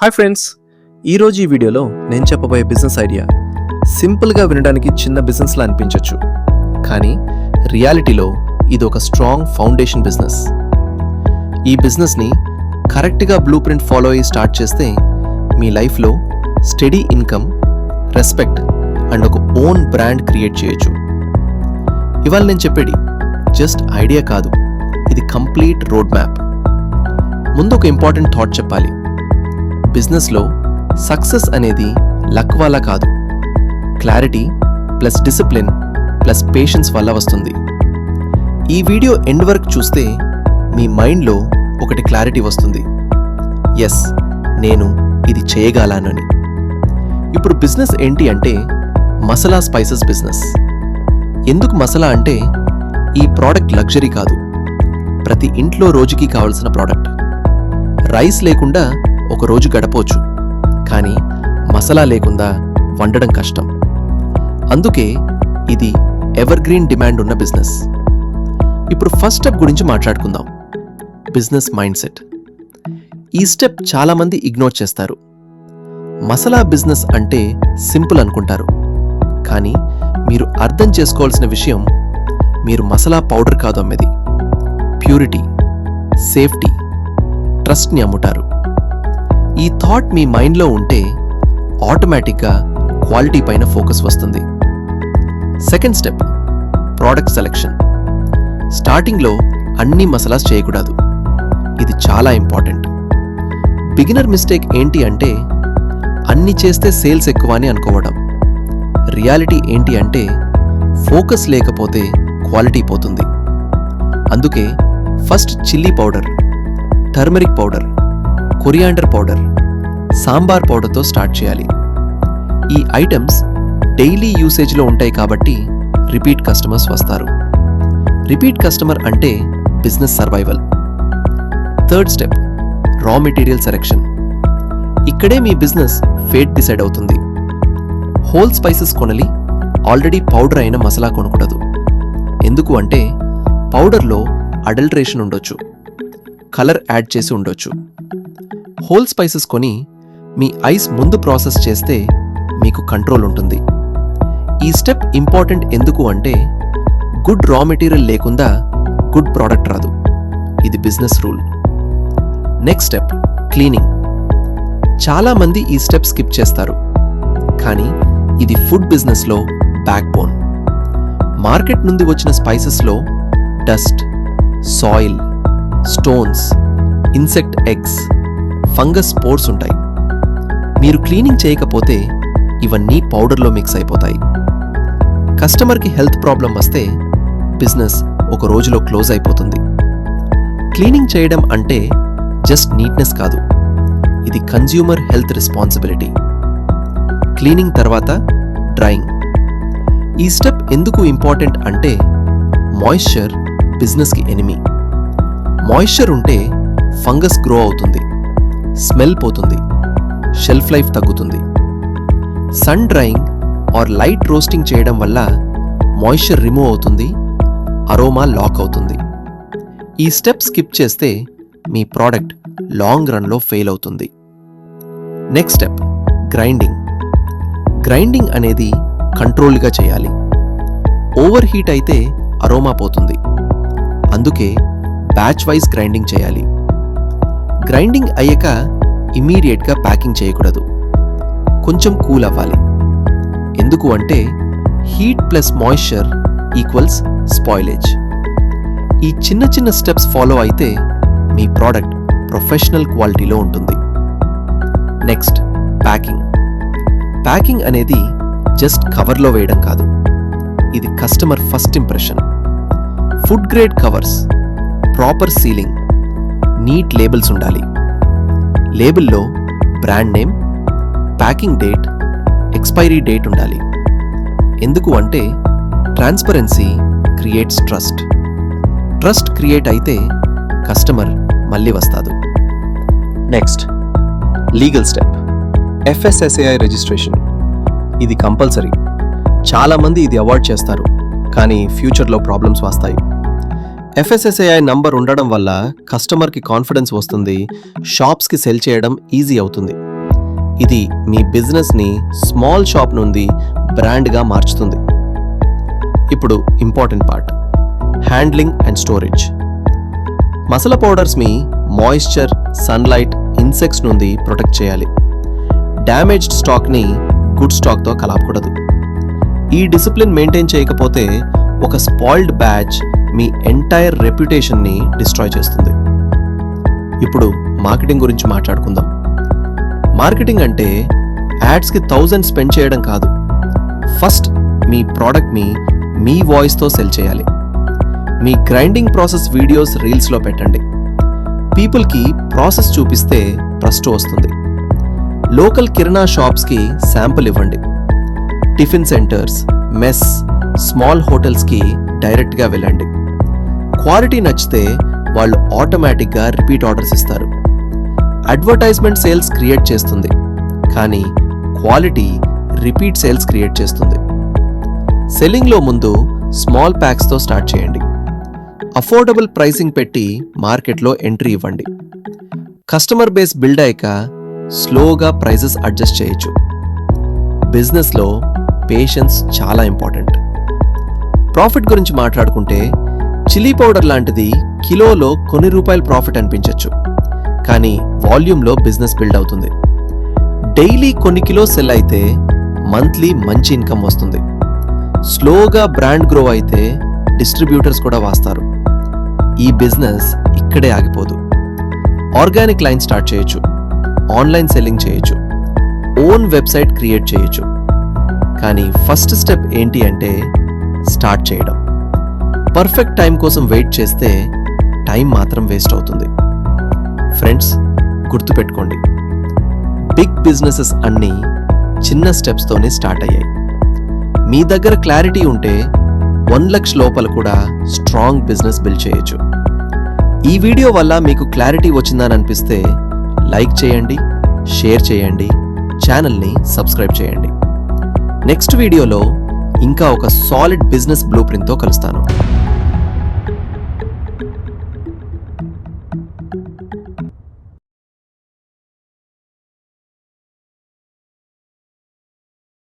Hi friends, ఈరోజు ఈ వీడియోలో నేను చెప్పబోయే బిజినెస్ ఐడియా సింపుల్గా వినడానికి చిన్న బిజినెస్లా అనిపించవచ్చు, కానీ రియాలిటీలో ఇది ఒక స్ట్రాంగ్ ఫౌండేషన్ బిజినెస్. ఈ బిజినెస్ని కరెక్ట్గా బ్లూ ప్రింట్ ఫాలో అయ్యి స్టార్ట్ చేస్తే మీ లైఫ్లో స్టడీ ఇన్కమ్, రెస్పెక్ట్ అండ్ ఒక ఓన్ బ్రాండ్ క్రియేట్ చేయొచ్చు. ఇవాళ నేను చెప్పేది జస్ట్ ఐడియా కాదు, ఇది కంప్లీట్ రోడ్ మ్యాప్. ముందు ఒక ఇంపార్టెంట్ థాట్ చెప్పాలి. బిజినెస్లో సక్సెస్ అనేది లక్ వల్ల కాదు, clarity plus discipline plus patience వల్ల వస్తుంది. ఈ వీడియో ఎండ్ వరకు చూస్తే మీ మైండ్లో ఒకటి క్లారిటీ వస్తుంది, ఎస్ నేను ఇది చేయగలనని. ఇప్పుడు బిజినెస్ ఏంటి అంటే మసాలా స్పైసెస్ బిజినెస్. ఎందుకు మసాలా అంటే ఈ ప్రోడక్ట్ లగ్జరీ కాదు, ప్రతి ఇంట్లో రోజుకి కావలసిన ప్రోడక్ట్. రైస్ లేకుండా ఒక రోజు గడపవచ్చు, కానీ మసాలా లేకుండా వండడం కష్టం. అందుకే ఇది ఎవర్ గ్రీన్ డిమాండ్ ఉన్న బిజినెస్. ఇప్పుడు ఫస్ట్ స్టెప్ గురించి మాట్లాడుకుందాం, బిజినెస్ మైండ్ సెట్. ఈ స్టెప్ చాలామంది ఇగ్నోర్ చేస్తారు. మసాలా బిజినెస్ అంటే సింపుల్ అనుకుంటారు, కానీ మీరు అర్థం చేసుకోవాల్సిన విషయం, మీరు మసాలా పౌడర్ కాదు అమ్మేది, ప్యూరిటీ, సేఫ్టీ, ట్రస్ట్ని అమ్ముతారు. ఈ థాట్ మీ మైండ్లో ఉంటే ఆటోమేటిక్గా క్వాలిటీ పైన ఫోకస్ వస్తుంది. Second step, product selection. స్టార్టింగ్లో అన్ని మసాలాస్ చేయకూడదు, ఇది చాలా ఇంపార్టెంట్. బిగినర్ మిస్టేక్ ఏంటి అంటే అన్ని చేస్తే సేల్స్ ఎక్కువ అని అనుకోవడం. రియాలిటీ ఏంటి అంటే ఫోకస్ లేకపోతే క్వాలిటీ పోతుంది. అందుకే first chilli powder, turmeric powder, coriander powder, sambar పౌడర్తో స్టార్ట్ చేయాలి. ఈ ఐటమ్స్ డైలీ యూసేజ్లో ఉంటాయి కాబట్టి రిపీట్ కస్టమర్స్ వస్తారు. రిపీట్ కస్టమర్ అంటే business survival. Third step, raw material selection. ఇక్కడే మీ బిజినెస్ ఫేట్ డిసైడ్ అవుతుంది. హోల్ స్పైసెస్ కొనలి, ఆల్రెడీ పౌడర్ అయిన మసాలా కొనకూడదు. ఎందుకు అంటే పౌడర్లో అడల్టరేషన్ ఉండొచ్చు, కలర్ యాడ్ చేసి ఉండొచ్చు. హోల్ స్పైసెస్ కొని మీ ఐస్ ముందు ప్రాసెస్ చేస్తే మీకు కంట్రోల్ ఉంటుంది. ఈ స్టెప్ ఇంపార్టెంట్ ఎందుకు అంటే గుడ్ రా మెటీరియల్ లేకుండా గుడ్ ప్రోడక్ట్ రాదు, ఇది business rule. Next step, cleaning. చాలా మంది ఈ స్టెప్ స్కిప్ చేస్తారు, కానీ ఇది ఫుడ్ బిజినెస్లో బ్యాక్ బోన్. మార్కెట్ నుండి వచ్చిన స్పైసెస్లో dust, soil, stones, insect eggs, fungus spores ఉంటాయి. మీరు క్లీనింగ్ చేయకపోతే ఇవన్నీ పౌడర్లో మిక్స్ అయిపోతాయి. కస్టమర్కి హెల్త్ ప్రాబ్లం వస్తే బిజినెస్ ఒక రోజులో క్లోజ్ అయిపోతుంది. క్లీనింగ్ చేయడం అంటే జస్ట్ నీట్నెస్ కాదు, ఇది కన్జ్యూమర్ హెల్త్ రెస్పాన్సిబిలిటీ. క్లీనింగ్ తర్వాత డ్రైయింగ్. ఈ స్టెప్ ఎందుకు ఇంపార్టెంట్ అంటే మాయిశ్చర్ బిజినెస్కి ఎనిమీ. మాయిశ్చర్ ఉంటే ఫంగస్ గ్రో అవుతుంది, స్మెల్ పోతుంది, షెల్ఫ్ లైఫ్ తగ్గుతుంది. Sun drying or light roasting చేయడం వల్ల మాయిశ్చర్ రిమూవ్ అవుతుంది, అరోమా లాక్ అవుతుంది. ఈ స్టెప్ స్కిప్ చేస్తే మీ ప్రోడక్ట్ లాంగ్ రన్లో ఫెయిల్ అవుతుంది. Next step, grinding. గ్రైండింగ్ అనేది కంట్రోల్గా చేయాలి. ఓవర్ హీట్ అయితే అరోమా పోతుంది, అందుకే బ్యాచ్ వైజ్ గ్రైండింగ్ చేయాలి. గ్రైండింగ్ అయ్యాక ఇమీడియట్గా ప్యాకింగ్ చేయకూడదు, కొంచెం కూల్ అవ్వాలి. ఎందుకు అంటే heat plus moisture equals spoilage. ఈ చిన్న చిన్న స్టెప్స్ ఫాలో అయితే మీ ప్రోడక్ట్ ప్రొఫెషనల్ క్వాలిటీలో ఉంటుంది. Next, packing. ప్యాకింగ్ అనేది జస్ట్ కవర్లో వేయడం కాదు, ఇది customer first impression. Food grade covers, proper sealing, neat labels ఉండాలి. లేబుల్లో brand name, packing date, expiry date ఉండాలి. ఎందుకు అంటే transparency creates trust. Trust create అయితే కస్టమర్ మళ్ళీ వస్తాడు. Next, legal step, FSSAI registration. ఇది కంపల్సరీ. చాలామంది ఇది అవాయిడ్ చేస్తారు, కానీ ఫ్యూచర్లో ప్రాబ్లమ్స్ వస్తాయి. FSSAI నంబర్ ఉండడం వల్ల కస్టమర్కి కాన్ఫిడెన్స్ వస్తుంది, షాప్స్కి సెల్ చేయడం ఈజీ అవుతుంది. ఇది మీ బిజినెస్ని స్మాల్ షాప్ నుండి బ్రాండ్గా మార్చుతుంది. ఇప్పుడు important part, handling and storage. Masala powders మీ మాయిశ్చర్, సన్లైట్, ఇన్సెక్ట్స్ నుండి ప్రొటెక్ట్ చేయాలి. డ్యామేజ్డ్ స్టాక్ని గుడ్ స్టాక్తో కలపకూడదు. ఈ డిసిప్లిన్ మెయింటైన్ చేయకపోతే ఒక స్పాయిల్డ్ బ్యాచ్ మీ ఎంటైర్ రెప్యుటేషన్ని డిస్ట్రాయ్ చేస్తుంది. ఇప్పుడు మార్కెటింగ్ గురించి మాట్లాడుకుందాం. మార్కెటింగ్ అంటే యాడ్స్కి 1000 స్పెండ్ చేయడం కాదు. ఫస్ట్ మీ ప్రోడక్ట్ని మీ వాయిస్తో సెల్ చేయాలి. మీ గ్రైండింగ్ ప్రాసెస్ వీడియోస్ రీల్స్లో పెట్టండి. పీపుల్కి ప్రాసెస్ చూపిస్తే ట్రస్ట్ వస్తుంది. లోకల్ కిరాణా షాప్స్కి శాంపుల్ ఇవ్వండి. టిఫిన్ సెంటర్స్, మెస్, స్మాల్ హోటల్స్కి డైరెక్ట్గా వెళ్ళండి. క్వాలిటీ నచ్చితే వాళ్ళు ఆటోమేటిక్గా రిపీట్ ఆర్డర్స్ ఇస్తారు. అడ్వర్టైజ్మెంట్ సేల్స్ క్రియేట్ చేస్తుంది, కానీ క్వాలిటీ రిపీట్ సేల్స్ క్రియేట్ చేస్తుంది. సెల్లింగ్లో ముందు స్మాల్ ప్యాక్స్తో స్టార్ట్ చేయండి. అఫోర్డబుల్ ప్రైసింగ్ పెట్టి మార్కెట్లో ఎంట్రీ ఇవ్వండి. కస్టమర్ బేస్ బిల్డ్ అయ్యాక స్లోగా ప్రైసెస్ అడ్జస్ట్ చేయొచ్చు. బిజినెస్లో పేషెన్స్ చాలా ఇంపార్టెంట్. ప్రాఫిట్ గురించి మాట్లాడుకుంటే చిల్లీ పౌడర్ లాంటిది కిలోలో కొన్ని రూపాయల ప్రాఫిట్ అనిపించవచ్చు, కానీ వాల్యూమ్లో బిజినెస్ బిల్డ్ అవుతుంది. డైలీ కొన్ని కిలో సెల్ అయితే మంత్లీ మంచి ఇన్కమ్ వస్తుంది. స్లోగా బ్రాండ్ గ్రో అయితే డిస్ట్రిబ్యూటర్స్ కూడా వస్తారు. ఈ బిజినెస్ ఇక్కడే ఆగిపోదు. ఆర్గానిక్ లైన్ స్టార్ట్ చేయొచ్చు, ఆన్లైన్ సెల్లింగ్ చేయొచ్చు, ఓన్ వెబ్సైట్ క్రియేట్ చేయొచ్చు. కానీ ఫస్ట్ స్టెప్ ఏంటి అంటే స్టార్ట్ చేయడం. పర్ఫెక్ట్ టైం కోసం వెయిట్ చేస్తే టైం మాత్రం వేస్ట్ అవుతుంది. ఫ్రెండ్స్, గుర్తుపెట్టుకోండి, బిగ్ బిజినెసెస్ అన్నీ చిన్న స్టెప్స్తోనే స్టార్ట్ అయ్యాయి. మీ దగ్గర క్లారిటీ ఉంటే 1 లక్ష లోపల కూడా స్ట్రాంగ్ బిజినెస్ బిల్డ్ చేయొచ్చు. ఈ వీడియో వల్ల మీకు క్లారిటీ వచ్చిందని అనిపిస్తే లైక్ చేయండి, షేర్ చేయండి, ఛానల్ని సబ్స్క్రైబ్ చేయండి. నెక్స్ట్ వీడియోలో ఇంకా ఒక సాలిడ్ బిజినెస్ బ్లూ ప్రింట్తో కలుస్తాను.